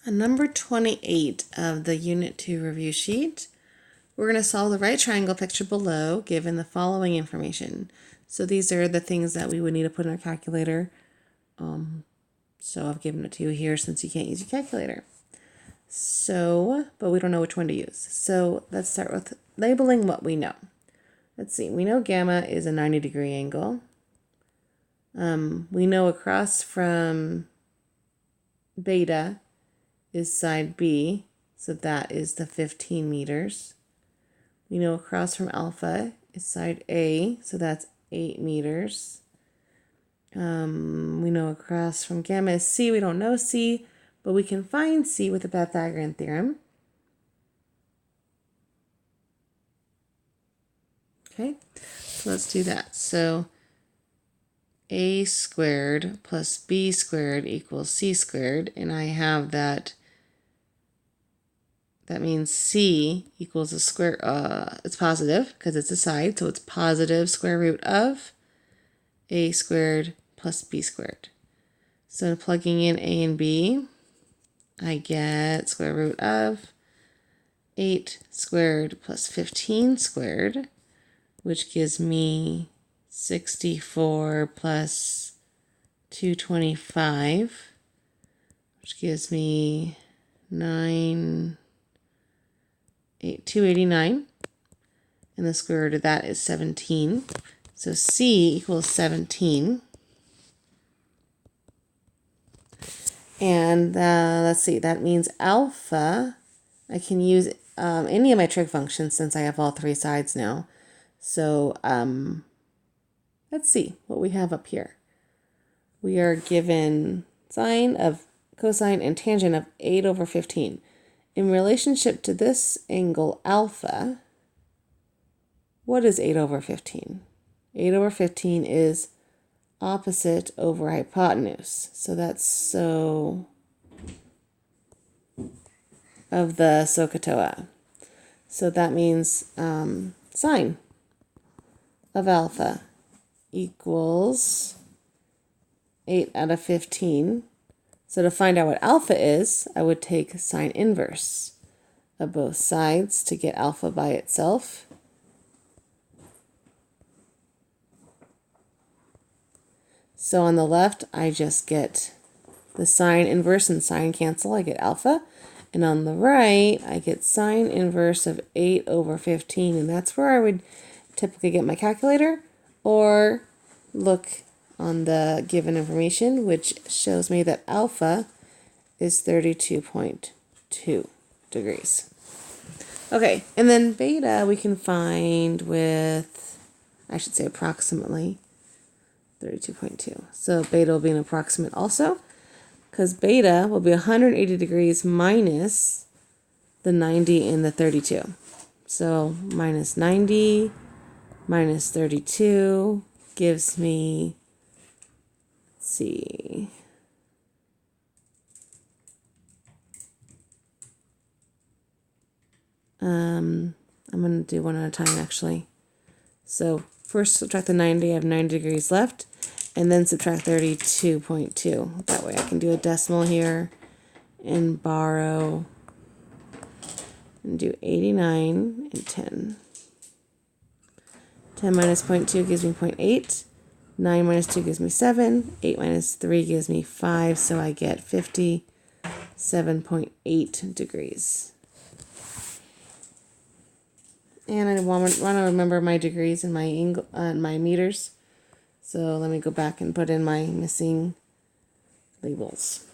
On number 28 of the Unit 2 review sheet, we're going to solve the right triangle picture below given the following information. So these are the things that we would need to put in our calculator. So I've given it to you here since you can't use your calculator. So, but we don't know which one to use. So let's start with labeling what we know. Let's see, we know gamma is a 90-degree angle. We know across from beta is side B, so that is the 15 meters. We know across from alpha is side A, so that's 8 meters. We know across from gamma is C. We don't know C, but we can find C with the Pythagorean theorem. Okay, so let's do that. So A squared plus B squared equals C squared, and I have that. That means C equals a square, it's positive because it's a side, so it's positive square root of A squared plus B squared. So plugging in A and B, I get square root of 8 squared plus 15 squared, which gives me 64 plus 225, which gives me 289, and the square root of that is 17. So C equals 17. And let's see, that means alpha, I can use any of my trig functions since I have all three sides now. So let's see what we have up here. We are given sine of cosine and tangent of 8 over 15. In relationship to this angle alpha, what is 8 over 15? 8 over 15 is opposite over hypotenuse. So that's so of the SOHCAHTOA. So that means sine of alpha equals 8 out of 15. So to find out what alpha is, I would take sine inverse of both sides to get alpha by itself. So on the left, I just get the sine inverse and sine cancel. I get alpha. And on the right, I get sine inverse of 8 over 15. And that's where I would typically get my calculator or look on the given information, which shows me that alpha is 32.2 degrees. Okay, and then beta we can find with, I should say approximately 32.2. So beta will be an approximate also, because beta will be 180 degrees minus the 90 and the 32. So minus 90 minus 32 gives me, let's see, I'm going to do one at a time actually. So first subtract the 90, I have 90 degrees left, and then subtract 32.2. That way I can do a decimal here and borrow and do 89 and 10. 10 minus 0.2 gives me 0.8. 9 minus 2 gives me 7. 8 minus 3 gives me 5, so I get 57.8 degrees. And I want to remember my degrees and my meters. So let me go back and put in my missing labels.